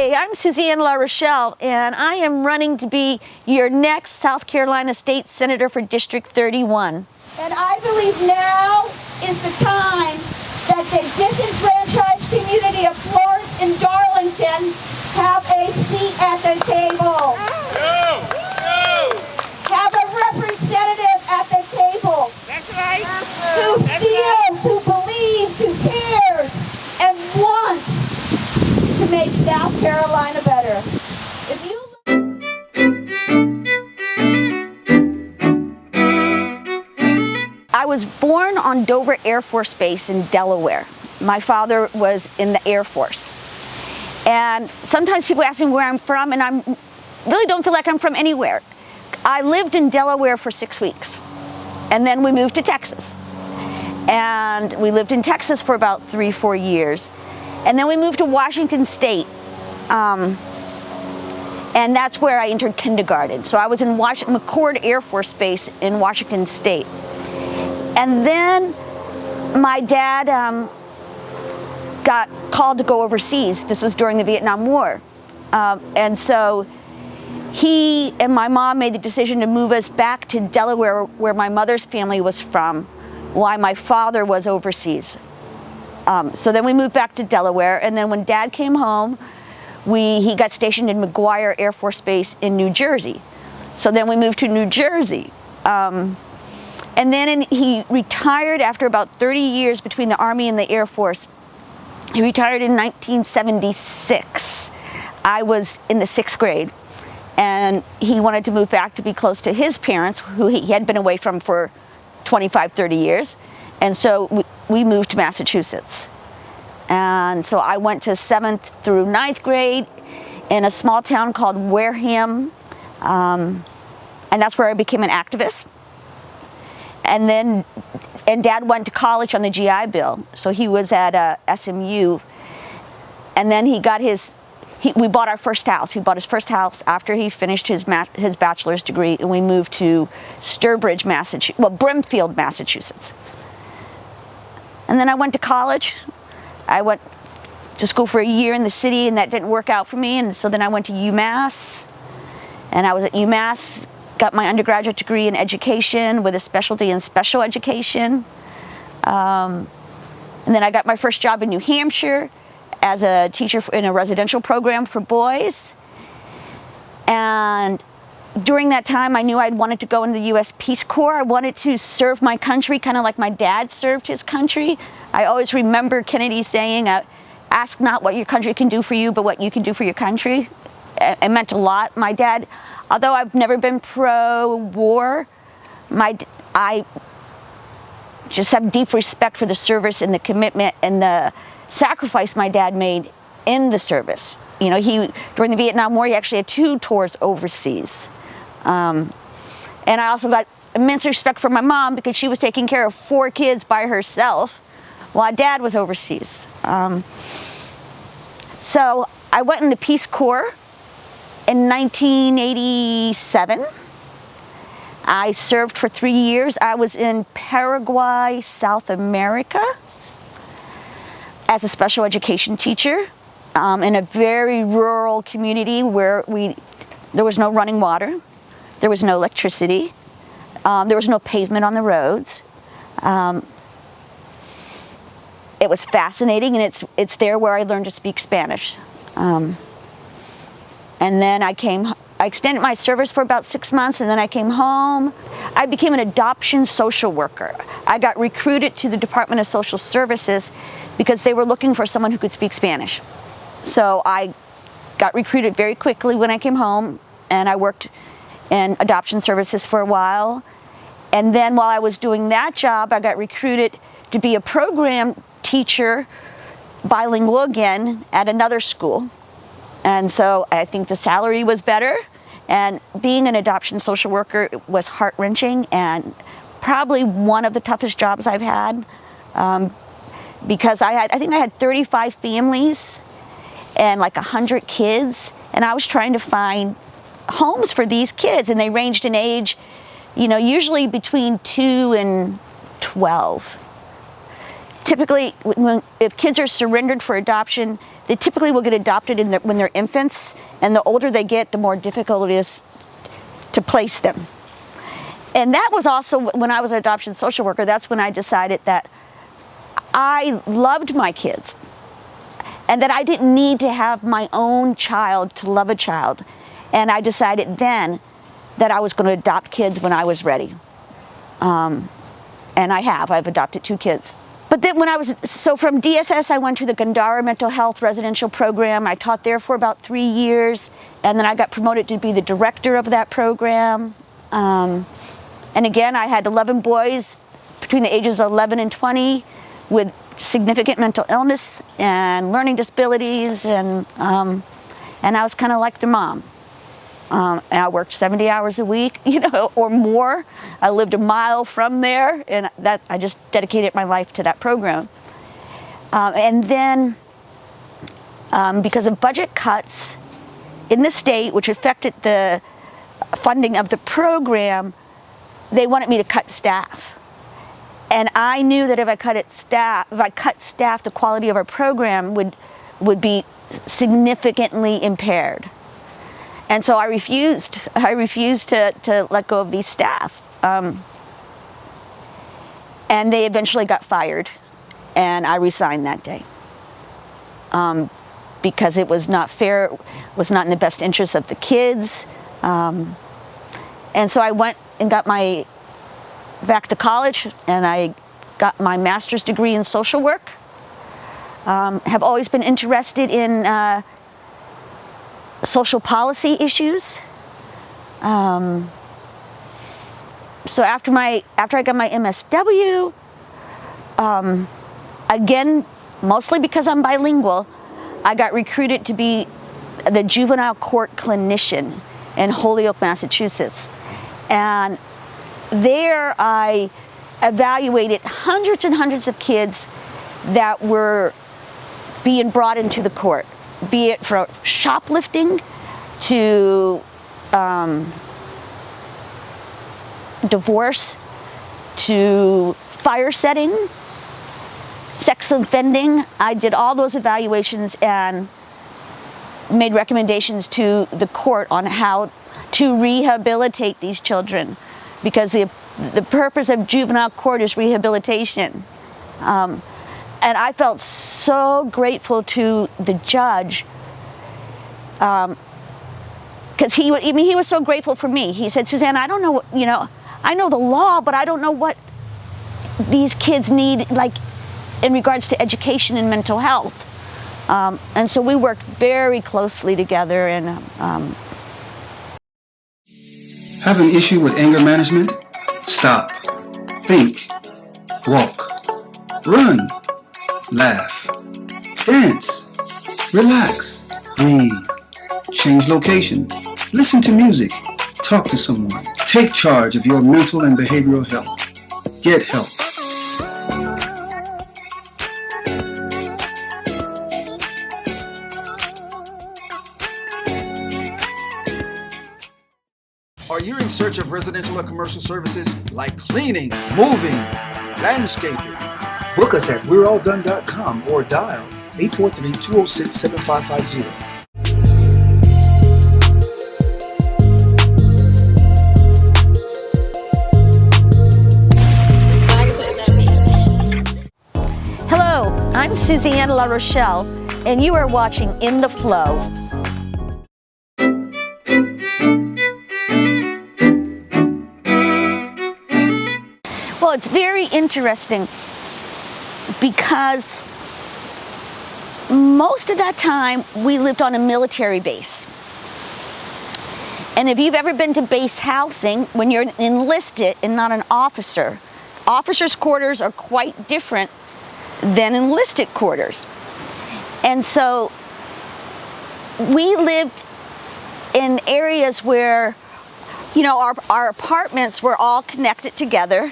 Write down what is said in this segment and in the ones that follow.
Hi, I'm Suzanne Larochelle, and I am running to be your next South Carolina State Senator for District 31. And I believe now is the time that the disenfranchised community of Florence and Darlington have a seat at the table. Have a representative at the table. That's right. Who feels, who believes, who cares, and wants to make South Carolina better. If you I was born on Dover Air Force Base in Delaware. My father was in the Air Force. And sometimes people ask me where I'm from, and I really don't feel like I'm from anywhere. I lived in Delaware for 6 weeks, and then we moved to Texas. And we lived in Texas for about 3-4 years. And then we moved to Washington State. And that's where I entered kindergarten. So I was in McCord Air Force Base in Washington State. And then my dad got called to go overseas. This was during the Vietnam War. And so he and my mom made the decision to move us back to Delaware, where my mother's family was from, while my father was overseas. So then we moved back to Delaware, and then when Dad came home, he got stationed in McGuire Air Force Base in New Jersey. So then we moved to New Jersey. And then he retired after about 30 years between the Army and the Air Force. He retired in 1976. I was in the 6th grade, and he wanted to move back to be close to his parents, who he had been away from for 25, 30 years. And so we moved to Massachusetts. And so I went to 7th through 9th grade in a small town called Wareham. And that's where I became an activist. And Dad went to college on the GI Bill. So he was at SMU. And then we bought our first house. He bought his first house after he finished his bachelor's degree, and we moved to Sturbridge, Brimfield, Massachusetts. And then I went to college. I went to school for a year in the city, and that didn't work out for me. And so then I went to UMass, and I was at UMass, got my undergraduate degree in education with a specialty in special education. And then I got my first job in New Hampshire as a teacher in a residential program for boys. And during that time, I knew I'd wanted to go into the U.S. Peace Corps. I wanted to serve my country, kind of like my dad served his country. I always remember Kennedy saying, ask not what your country can do for you, but what you can do for your country. It meant a lot. My dad, although I've never been pro-war, I just have deep respect for the service and the commitment and the sacrifice my dad made in the service. You know, during the Vietnam War, he actually had 2 tours overseas. And I also got immense respect for my mom because she was taking care of 4 kids by herself while Dad was overseas. So I went in the Peace Corps in 1987. I served for 3 years. I was in Paraguay, South America, as a special education teacher in a very rural community where there was no running water, there was no electricity, there was no pavement on the roads. It was fascinating, and it's there where I learned to speak Spanish. And then I extended my service for about 6 months, and then I came home. I became an adoption social worker. I got recruited to the Department of Social Services because they were looking for someone who could speak Spanish. So I got recruited very quickly when I came home, and I worked in adoption services for a while. And then while I was doing that job, I got recruited to be a program teacher, bilingual again, at another school. And so I think the salary was better, and being an adoption social worker was heart-wrenching and probably one of the toughest jobs I've had, because I think I had 35 families and like 100 kids, and I was trying to find homes for these kids, and they ranged in age, you know, usually between 2 and 12. Typically, if kids are surrendered for adoption, they typically will get adopted when they're infants, and the older they get, the more difficult it is to place them. And that was also when I was an adoption social worker, that's when I decided that I loved my kids and that I didn't need to have my own child to love a child. And I decided then that I was going to adopt kids when I was ready. And I've adopted 2 kids. But then so from DSS, I went to the Gandara Mental Health Residential Program. I taught there for about 3 years, and then I got promoted to be the director of that program. And again, I had 11 boys between the ages of 11 and 20 with significant mental illness and learning disabilities, and I was kind of like their mom. And I worked 70 hours a week, or more. I lived a mile from there, and I just dedicated my life to that program. And then, because of budget cuts in the state, which affected the funding of the program, they wanted me to cut staff. And I knew that if I cut staff, the quality of our program would be significantly impaired. And so I refused to let go of these staff. And they eventually got fired, and I resigned that day. Because it was not fair, it was not in the best interest of the kids. And so I went and got back to college, and I got my master's degree in social work. Have always been interested in social policy issues. So after I got my MSW, again, mostly because I'm bilingual, I got recruited to be the juvenile court clinician in Holyoke, Massachusetts. And there I evaluated hundreds and hundreds of kids that were being brought into the court, be it from shoplifting to divorce to fire setting, sex offending. I did all those evaluations and made recommendations to the court on how to rehabilitate these children, because the purpose of juvenile court is rehabilitation. And I felt so grateful to the judge, because he was so grateful for me. He said, "Suzanne, I don't know what, I know the law, but I don't know what these kids need, like in regards to education and mental health." And so we worked very closely together. And have an issue with anger management? Stop. Think. Walk. Run. Laugh. Dance. Relax. Breathe. Change location. Listen to music. Talk to someone. Take charge of your mental and behavioral health. Get help. Are you in search of residential or commercial services like cleaning, moving, landscaping? Book us at we'realldone.com or dial 843-206-7550. hello, I'm Suzanne Larochelle, and you are watching In the Flow. Well, it's very interesting because most of that time we lived on a military base. And if you've ever been to base housing, when you're enlisted and not an officer, officers' quarters are quite different than enlisted quarters. And so we lived in areas where, our apartments were all connected together.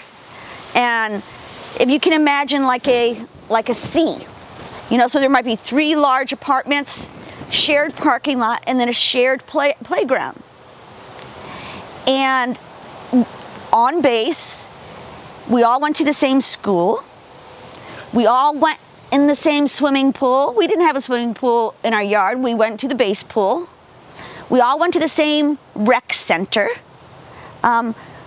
And if you can imagine like a C, so there might be 3 large apartments, shared parking lot, and then a shared playground. And on base, we all went to the same school. We all went in the same swimming pool. We didn't have a swimming pool in our yard. We went to the base pool. We all went to the same rec center.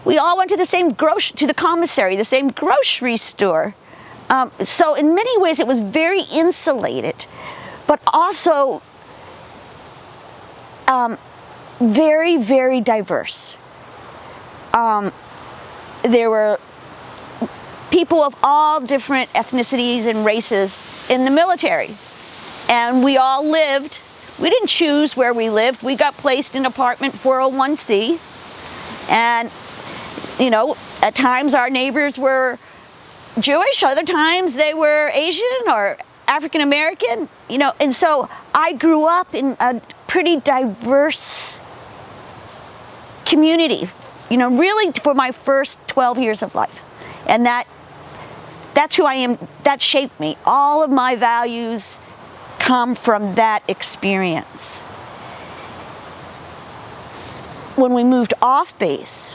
We all went to the same to the commissary, the same grocery store. So in many ways it was very insulated, but also very, very diverse. There were people of all different ethnicities and races in the military. And we all lived, we didn't choose where we lived. We got placed in apartment 401C. And, you know, at times our neighbors were Jewish, other times they were Asian or African American, you know. And so I grew up in a pretty diverse community, you know, really for my first 12 years of life. And that's who I am. That shaped me. All of my values come from that experience. When we moved off base,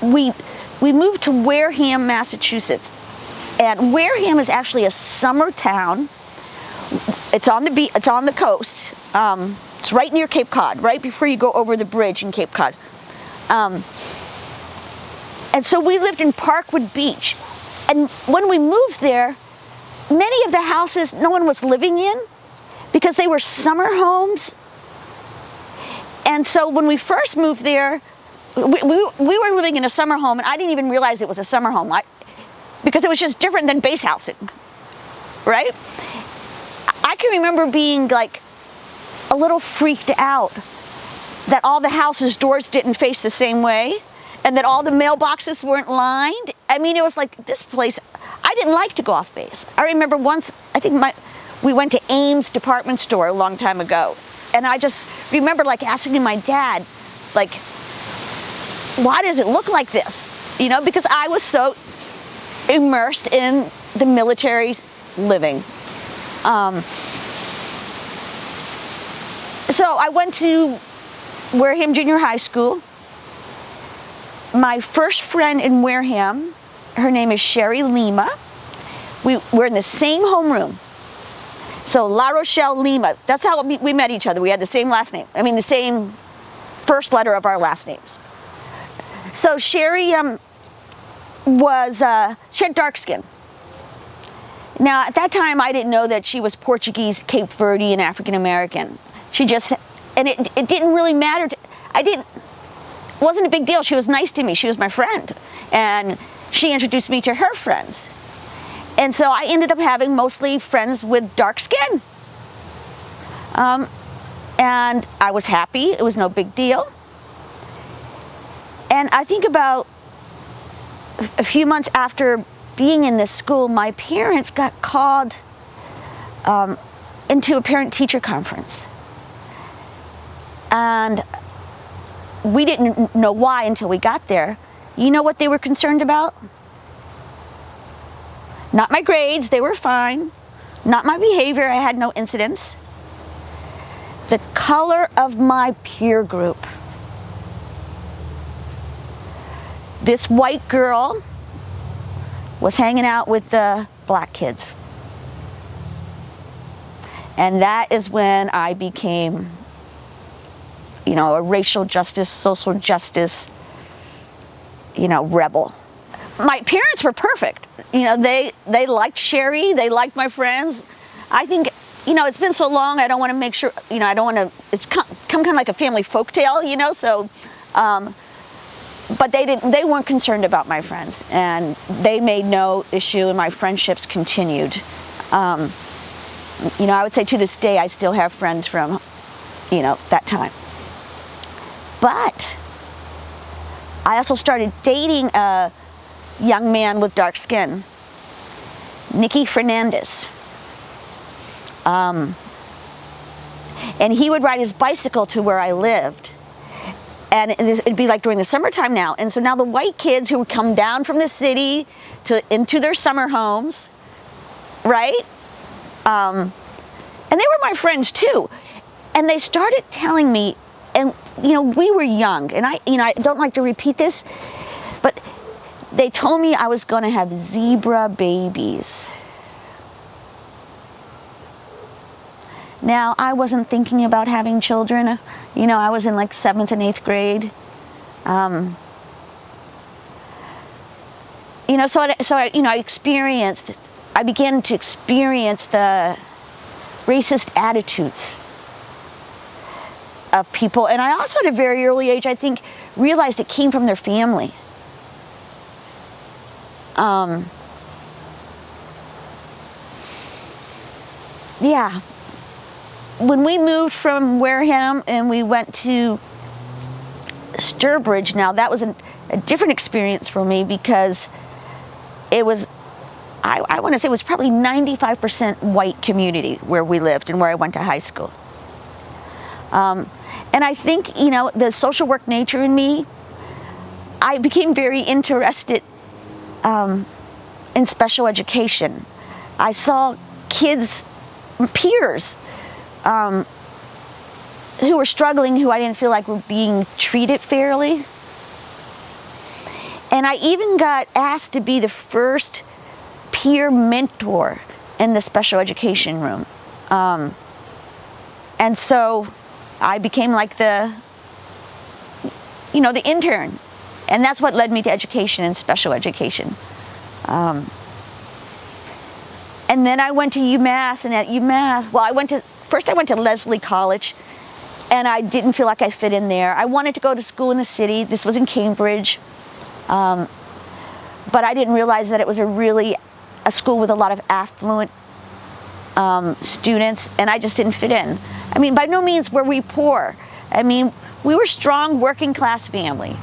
we moved to Wareham, Massachusetts. And Wareham is actually a summer town. It's on the it's on the coast. It's right near Cape Cod, right before you go over the bridge in Cape Cod. And so we lived in Parkwood Beach. And when we moved there, many of the houses no one was living in because they were summer homes. And so when we first moved there, we were living in a summer home, and I didn't even realize it was a summer home because it was just different than base housing, right? I can remember being like a little freaked out that all the houses' doors didn't face the same way and that all the mailboxes weren't lined. I mean, it was like this place, I didn't like to go off base. I remember once, I think we went to Ames department store a long time ago, and I just remember like asking my dad, like, why does it look like this? You know, because I was so immersed in the military living. So I went to Wareham Junior High School. My first friend in Wareham, her name is Sherry Lima. We're in the same homeroom. So Larochelle Lima, that's how we met each other. We had the same last name. I mean, the same first letter of our last names. So Sherry she had dark skin. Now, at that time, I didn't know that she was Portuguese, Cape Verde, and African American. She just, and it didn't really matter. It wasn't a big deal. She was nice to me. She was my friend. And she introduced me to her friends. And so I ended up having mostly friends with dark skin. And I was happy. It was no big deal. And I think about a few months after being in this school, my parents got called into a parent-teacher conference. And we didn't know why until we got there. You know what they were concerned about? Not my grades, they were fine. Not my behavior, I had no incidents. The color of my peer group. This white girl was hanging out with the black kids. And that is when I became, you know, a racial justice, social justice, you know, rebel. My parents were perfect. You know, they liked Sherry, they liked my friends. I think, you know, it's been so long, I don't want to make sure, you know, I don't want to, it's come kind of like a family folktale, you know, so, but they weren't concerned about my friends, and they made no issue, and my friendships continued. You know, I would say to this day, I still have friends from, you know, that time. But I also started dating a young man with dark skin, Nicky Fernandez. And he would ride his bicycle to where I lived. And it'd be like during the summertime now. And so now the white kids who would come down from the city into their summer homes, right? And they were my friends too. And they started telling me, and you know, we were young, and I don't like to repeat this, but they told me I was going to have zebra babies. Now, I wasn't thinking about having children. You know, I was in like 7th and 8th grade. You know, I began to experience the racist attitudes of people. And I also, at a very early age, I think, realized it came from their family. Yeah. When we moved from Wareham and we went to Sturbridge, now that was a different experience for me, because it was, I want to say it was probably 95% white community where we lived and where I went to high school. And I think, you know, the social work nature in me, I became very interested in special education. I saw kids, peers, who were struggling, who I didn't feel like were being treated fairly. And I even got asked to be the first peer mentor in the special education room. And so I became like the intern. And that's what led me to education and special education. And then I went to UMass, and at UMass, well, I went to Leslie College, and I didn't feel like I fit in there. I wanted to go to school in the city. This was in Cambridge. But I didn't realize that it was a school with a lot of affluent students, and I just didn't fit in. I mean, by no means were we poor. I mean, we were a strong working class family.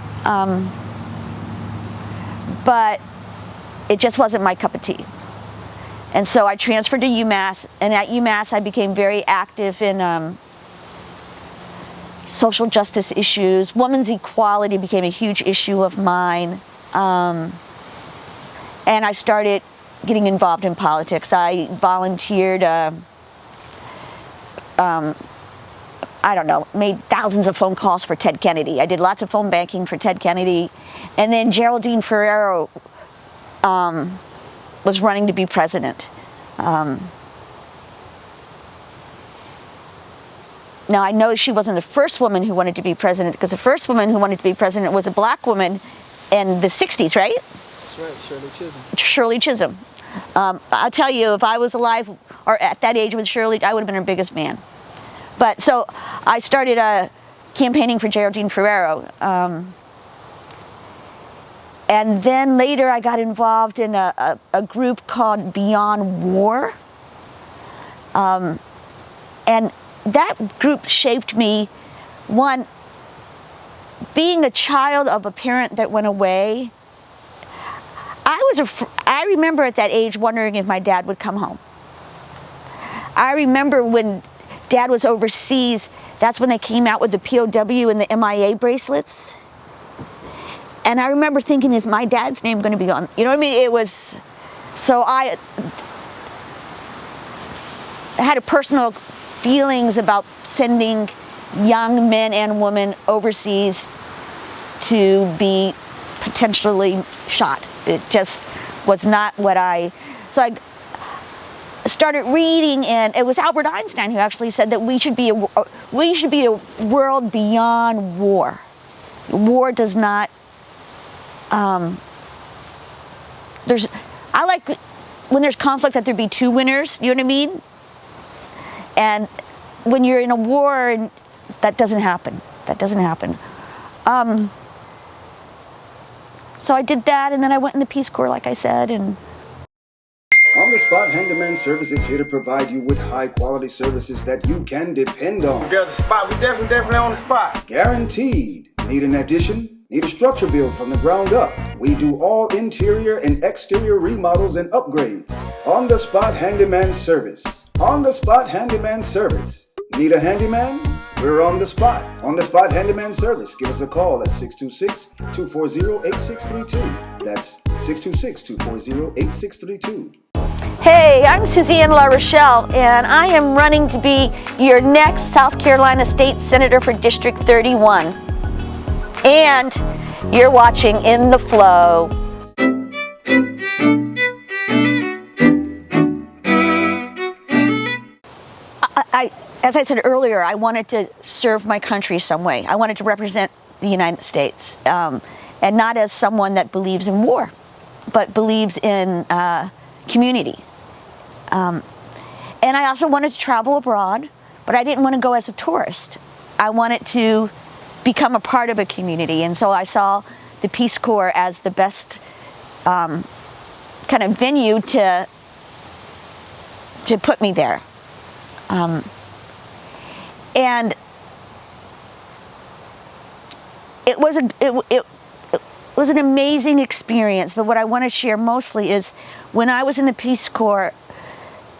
But it just wasn't my cup of tea. And so I transferred to UMass, and at UMass I became very active in social justice issues. Women's equality became a huge issue of mine. And I started getting involved in politics. I volunteered, made thousands of phone calls for Ted Kennedy. I did lots of phone banking for Ted Kennedy. And then Geraldine Ferrero was running to be president. Now, I know she wasn't the first woman who wanted to be president, because the first woman who wanted to be president was a black woman in the 60s, right? That's right, Shirley Chisholm. Shirley Chisholm. I'll tell you, if I was alive or at that age with Shirley, I would have been her biggest fan. But so I started campaigning for Geraldine Ferrero. And then later I got involved in a group called Beyond War. And that group shaped me. One, being a child of a parent that went away, I remember at that age wondering if my dad would come home. I remember when Dad was overseas, that's when they came out with the POW and the MIA bracelets. And I remember thinking, is my dad's name going to be on? You know what I mean? It was, so I had a personal feelings about sending young men and women overseas to be potentially shot. It just was not what so I started reading, and it was Albert Einstein who actually said that we should be a world beyond war. War does not, I like when there's conflict that there be two winners, you know what I mean? And when you're in a war, that doesn't happen. That doesn't happen. So I did that, and then I went in the Peace Corps, like I said, and On the Spot Handyman Service is here to provide you with high quality services that you can depend on. There's a spot. We definitely on the spot. Guaranteed. Need an addition? Need a structure built from the ground up? We do all interior and exterior remodels and upgrades. On the Spot Handyman Service. On the Spot Handyman Service. Need a handyman? We're on the spot. On the Spot Handyman Service. Give us a call at 626-240-8632. That's 626-240-8632. hey, I'm Suzanne Larochelle, and I am running to be your next South Carolina State Senator for District 31. And you're watching In the Flow. as I said earlier, I wanted to serve my country some way. I wanted to represent the United States, and not as someone that believes in war, but believes in community. And I also wanted to travel abroad, but I didn't want to go as a tourist. I wanted to become a part of a community, and so I saw the Peace Corps as the best kind of venue to put me there. And it was an amazing experience, but what I want to share mostly is when I was in the Peace Corps,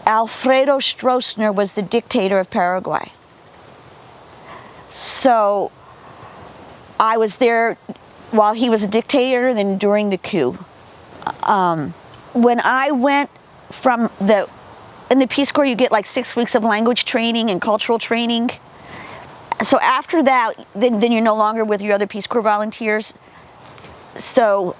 Alfredo Stroessner was the dictator of Paraguay. So I was there while he was a dictator, then during the coup. When I went in the Peace Corps, you get like 6 weeks of language training and cultural training. So after that, then you're no longer with your other Peace Corps volunteers. So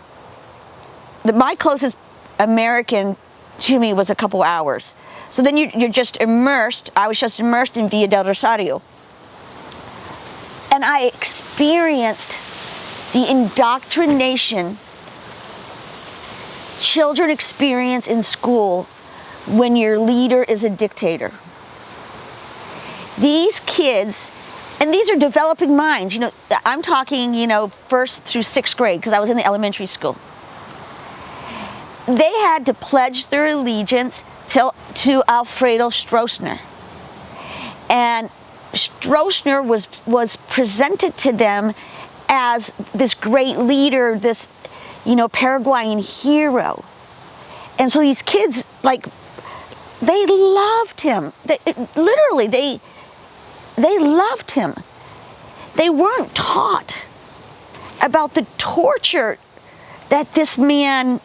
my closest American to me was a couple hours. So then you're just immersed. I was just immersed in Villa del Rosario. And I experienced the indoctrination children experience in school when your leader is a dictator. These kids, and these are developing minds, I'm talking, 1st through 6th grade, because I was in the elementary school. They had to pledge their allegiance to Alfredo Stroessner. And Stroessner was presented to them as this great leader, this, Paraguayan hero. And so these kids, they loved him. They loved him. They weren't taught about the torture that this man,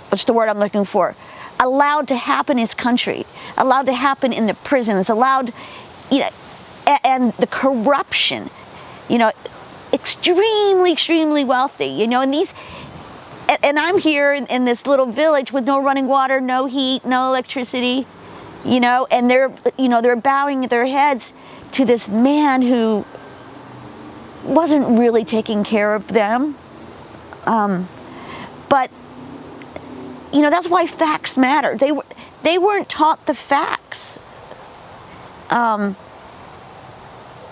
what's the word I'm looking for, allowed to happen in his country, allowed to happen in the prisons, allowed, and the corruption, extremely wealthy, and these, and I'm here in this little village with no running water, no heat, no electricity, and they're bowing their heads to this man who wasn't really taking care of them. But that's why facts matter. They weren't taught the facts.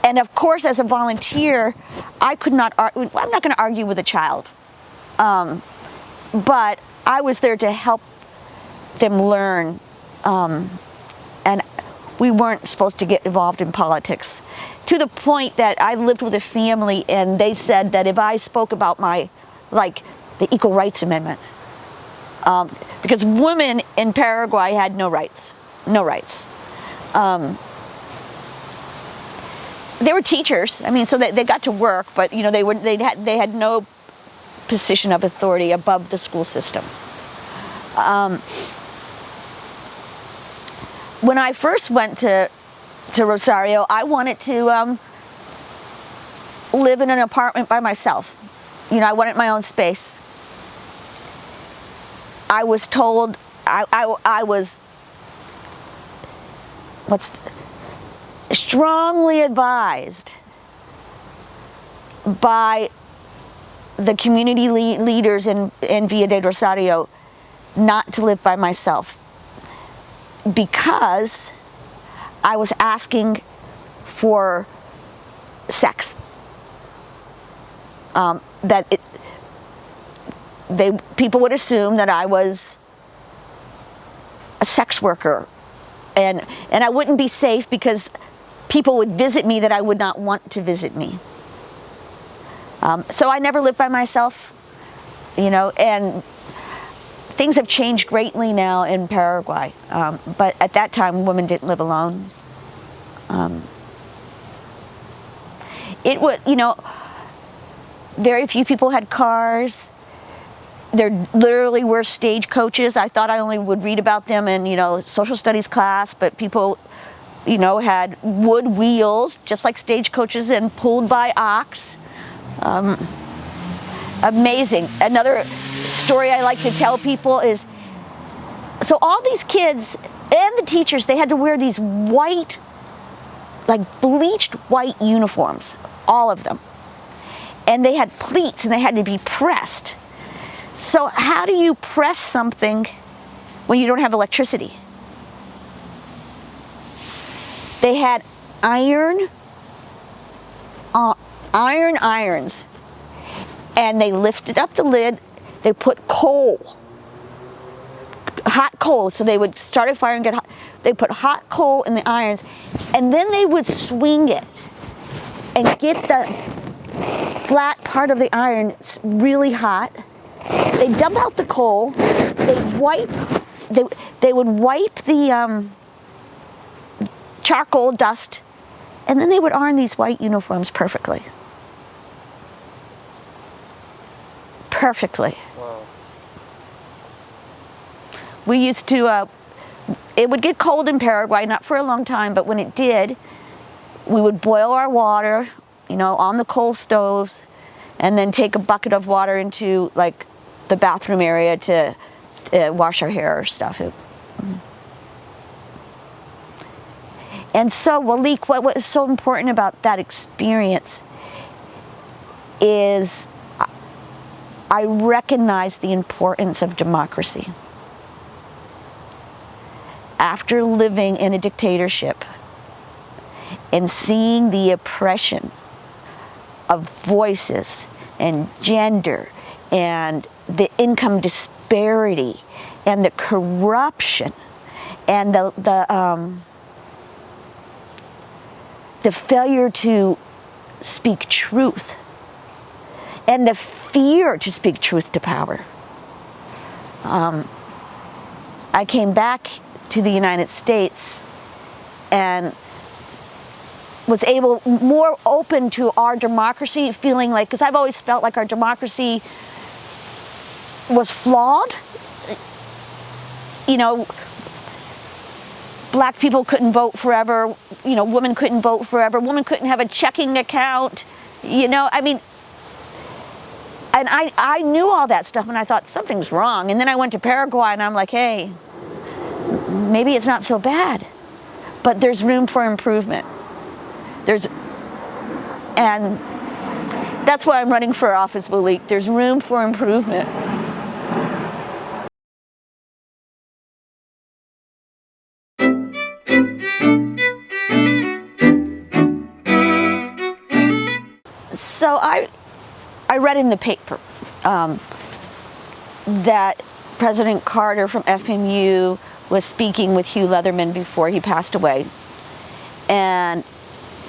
And of course, as a volunteer, I could not argue. I'm not going to argue with a child. But I was there to help them learn. And we weren't supposed to get involved in politics. To the point that I lived with a family and they said that if I spoke about the Equal Rights Amendment, because women in Paraguay had no rights. They were teachers, so they got to work, but they had no position of authority above the school system. When I first went to Rosario, I wanted to live in an apartment by myself. I wanted my own space. I was told I was strongly advised by the community leaders in Villa del Rosario not to live by myself, because I was asking for sex. People would assume that I was a sex worker, and I wouldn't be safe because people would visit me that I would not want to visit me. So I never lived by myself, and things have changed greatly now in Paraguay. But at that time, women didn't live alone. It was, very few people had cars. There literally were stagecoaches. I thought I only would read about them in, social studies class, but people, had wood wheels, just like stagecoaches, and pulled by ox. Amazing. Another story I like to tell people is, So all these kids and the teachers, they had to wear these white, like bleached white uniforms, all of them. And they had pleats and they had to be pressed. So how do you press something when you don't have electricity? They had irons, and they lifted up the lid. They put coal, hot coal, so they would start a fire and get hot. They put hot coal in the irons, and then they would swing it and get the flat part of the iron really hot. They dump out the coal. They would wipe the charcoal dust, and then they would iron these white uniforms perfectly. Perfectly. Wow. We used to, it would get cold in Paraguay, not for a long time, but when it did, we would boil our water, you know, on the coal stoves, and then take a bucket of water into like the bathroom area to wash our hair or stuff. And so, Walik, what was so important about that experience is I recognized the importance of democracy. After living in a dictatorship and seeing the oppression of voices and gender and the income disparity and the corruption and the failure to speak truth and the fear to speak truth to power. I came back to the United States and was more open to our democracy, feeling like, because I've always felt like our democracy was flawed. You know, black people couldn't vote forever, you know, women couldn't vote forever, women couldn't have a checking account, you know, I mean, and I knew all that stuff and I thought something's wrong. And then I went to Paraguay and I'm like, hey, maybe it's not so bad, but there's room for improvement. And that's why I'm running for office, Malik. There's room for improvement. So I read in the paper that President Carter from FMU was speaking with Hugh Leatherman before he passed away. And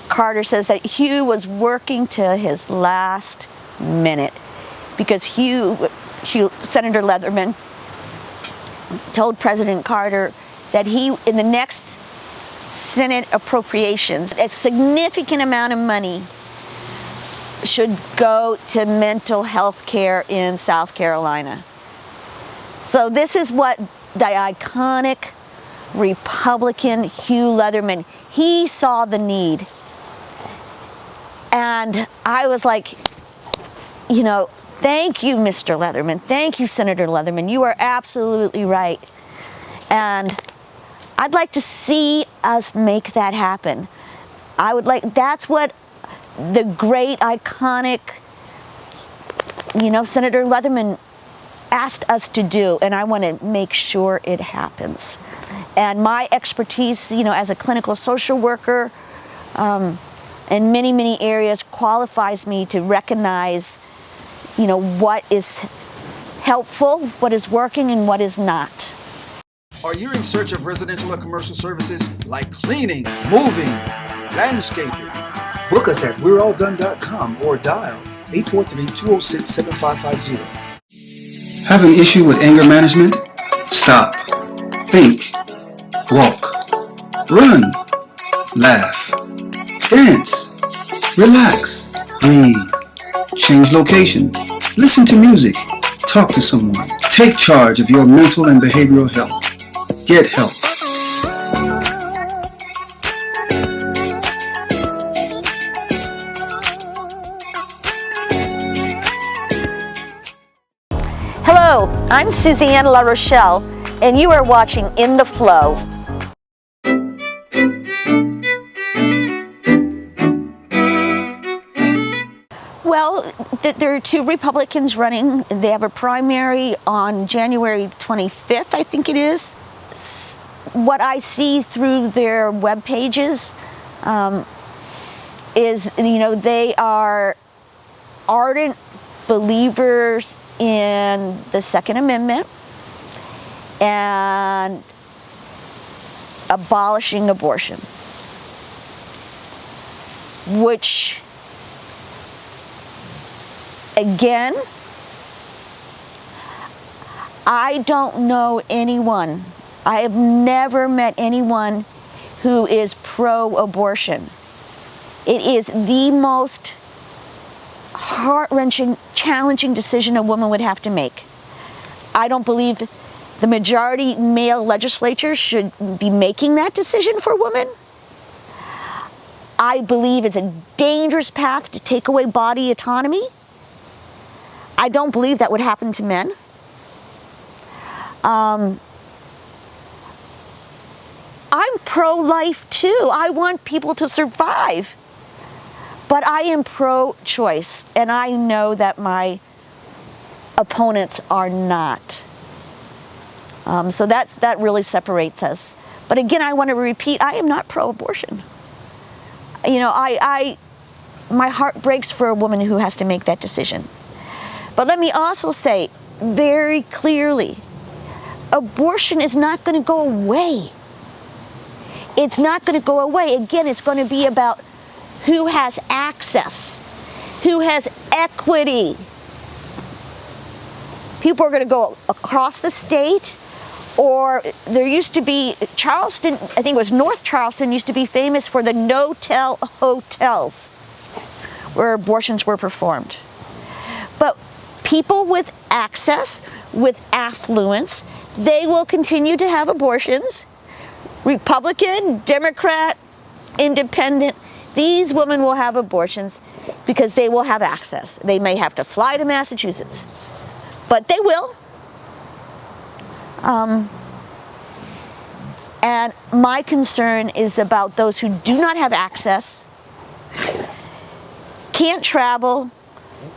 Carter says that Hugh was working to his last minute because Senator Leatherman told President Carter that he, in the next Senate appropriations, a significant amount of money should go to mental health care in South Carolina. So this is what the iconic Republican Hugh Leatherman, he saw the need. And I was like, you know, thank you, Mr. Leatherman. Thank you, Senator Leatherman. You are absolutely right. And I'd like to see us make that happen. That's what the great, iconic, you know, Senator Leatherman asked us to do, and I want to make sure it happens. And my expertise, you know, as a clinical social worker in many, many areas qualifies me to recognize, you know, what is helpful, what is working, and what is not. Are you in search of residential or commercial services like cleaning, moving, landscaping? Book us at we'realldone.com or dial 843-206-7550. Have an issue with anger management? Stop. Think. Walk. Run. Laugh. Dance. Relax. Breathe. Change location. Listen to music. Talk to someone. Take charge of your mental and behavioral health. Get help. Hello, I'm Suzanne Larochelle, and you are watching In the Flow. Well, there are two Republicans running. They have a primary on January 25th, I think it is. What I see through their web pages is, they are ardent believers in the Second Amendment and abolishing abortion, which, again, I don't know anyone. I have never met anyone who is pro-abortion. It is the most heart-wrenching, challenging decision a woman would have to make. I don't believe the majority male legislature should be making that decision for women. I believe it's a dangerous path to take away body autonomy. I don't believe that would happen to men. I'm pro-life too. I want people to survive. But I am pro-choice, and I know that my opponents are not. So that really separates us. But again, I want to repeat, I am not pro-abortion. My heart breaks for a woman who has to make that decision. But let me also say very clearly, abortion is not going to go away. It's not going to go away. Again, it's going to be about who has access, who has equity. People are going to go across the state, or there used to be Charleston, I think it was North Charleston, used to be famous for the no-tell hotels where abortions were performed. But people with access, with affluence, they will continue to have abortions. Republican, Democrat, Independent, these women will have abortions because they will have access. They may have to fly to Massachusetts, but they will. And my concern is about those who do not have access, can't travel,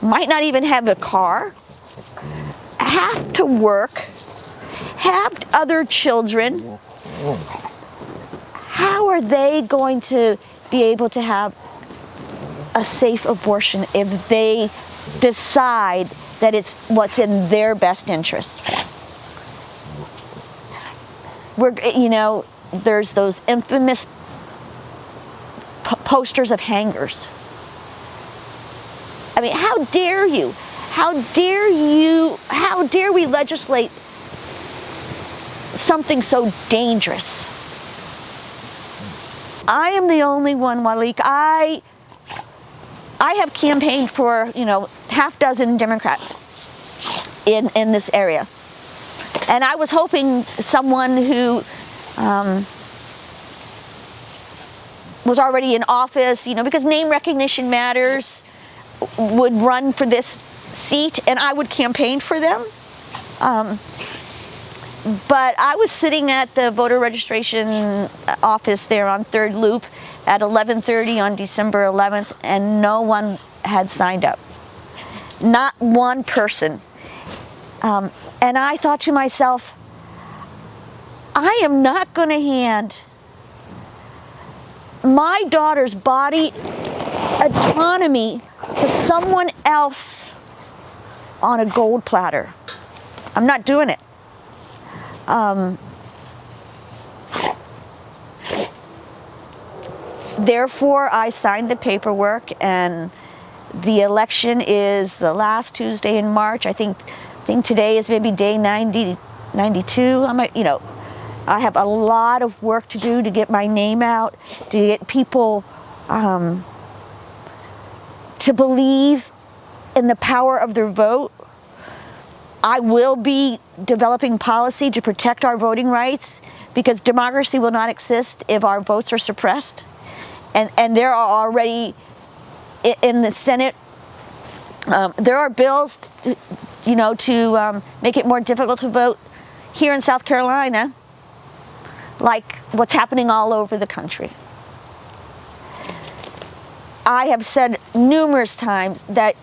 might not even have a car, have to work, have other children. How are they going to be able to have a safe abortion if they decide that it's what's in their best interest? There's those infamous posters of hangers. I mean, how dare you? How dare we legislate something so dangerous? I am the only one, Walik. I have campaigned for, half dozen Democrats in this area. And I was hoping someone who was already in office, because name recognition matters, would run for this seat, and I would campaign for them. But I was sitting at the voter registration office there on 3rd Loop at 11:30 on December 11th, and no one had signed up. Not one person. And I thought to myself, I am not going to hand my daughter's body autonomy to someone else on a gold platter. I'm not doing it. Therefore, I signed the paperwork, and the election is the last Tuesday in March. I think today is maybe day 92. I have a lot of work to do to get my name out, to get people to believe in the power of their vote. I will be developing policy to protect our voting rights, because democracy will not exist if our votes are suppressed. And there are already in the Senate, there are bills to make it more difficult to vote here in South Carolina like what's happening all over the country. I have said numerous times that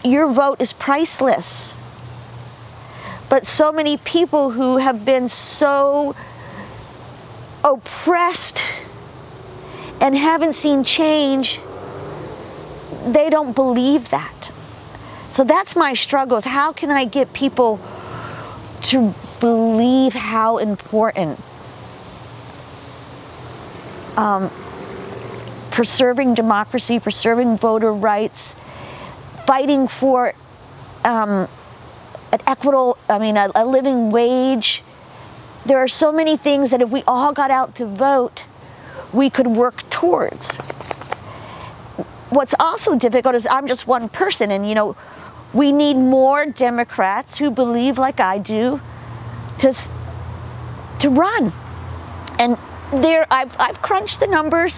your vote is priceless. But so many people who have been so oppressed and haven't seen change, they don't believe that. So that's my struggle, is how can I get people to believe how important preserving democracy, preserving voter rights, fighting for an equitable, a living wage. There are so many things that if we all got out to vote, we could work towards. What's also difficult is I'm just one person, and we need more Democrats who believe like I do to run. And I've crunched the numbers,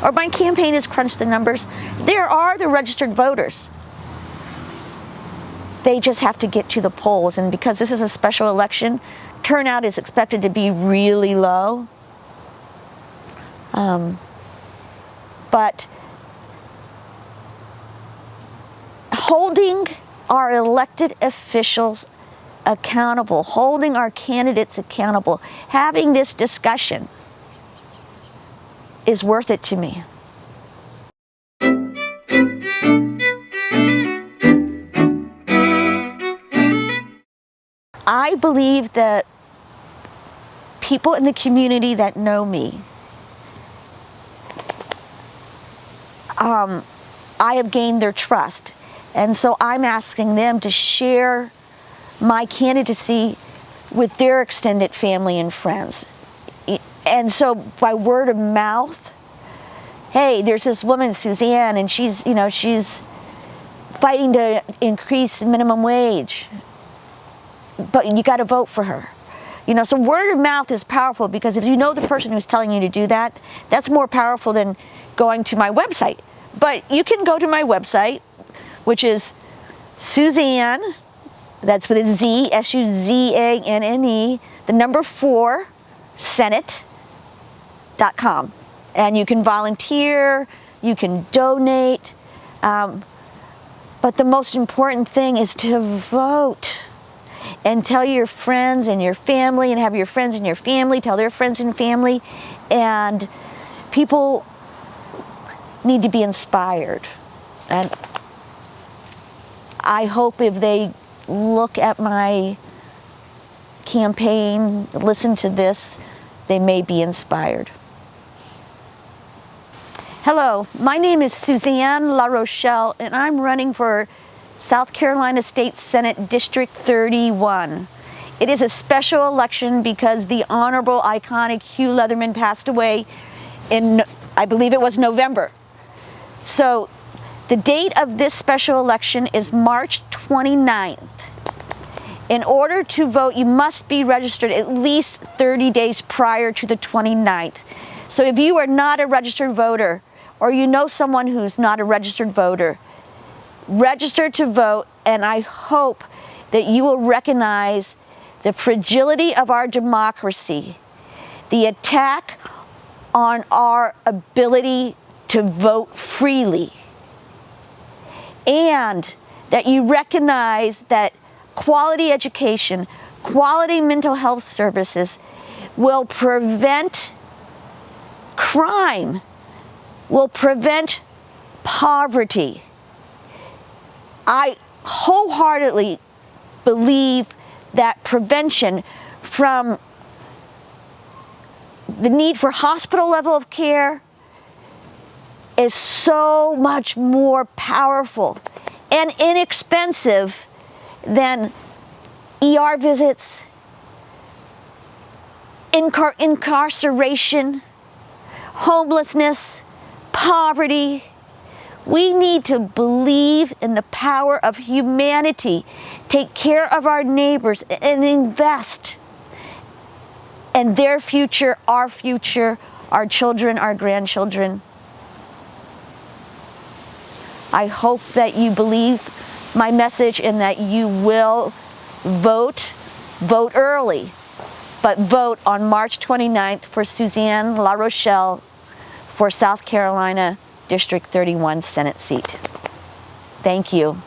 or my campaign has crunched the numbers. There are the registered voters. They just have to get to the polls, and because this is a special election, turnout is expected to be really low. But holding our elected officials accountable, holding our candidates accountable, having this discussion is worth it to me. I believe that people in the community that know me, I have gained their trust. And so I'm asking them to share my candidacy with their extended family and friends. And so by word of mouth, hey, there's this woman, Suzanne, and she's fighting to increase minimum wage, but you got to vote for her. So word of mouth is powerful, because if you know the person who's telling you to do that, that's more powerful than going to my website. But you can go to my website, which is Suzanne, that's with a Z, SUZANNE, the number 4, Senate.com. And you can volunteer, you can donate, but the most important thing is to vote. And tell your friends and your family, and have your friends and your family tell their friends and family. And people need to be inspired. And I hope if they look at my campaign, listen to this, they may be inspired. Hello, my name is Suzanne Larochelle, and I'm running for South Carolina State Senate District 31. It is a special election because the Honorable, iconic Hugh Leatherman passed away in, I believe it was November. So the date of this special election is March 29th. In order to vote, you must be registered at least 30 days prior to the 29th. So if you are not a registered voter, or you know someone who's not a registered voter, register to vote, and I hope that you will recognize the fragility of our democracy, the attack on our ability to vote freely, and that you recognize that quality education, quality mental health services will prevent crime, will prevent poverty. I wholeheartedly believe that prevention, from the need for hospital level of care, is so much more powerful and inexpensive than ER visits, incarceration, homelessness, poverty. We need to believe in the power of humanity, take care of our neighbors, and invest in their future, our children, our grandchildren. I hope that you believe my message and that you will vote early, but vote on March 29th for Suzanne Larochelle for South Carolina District 31 Senate seat. Thank you.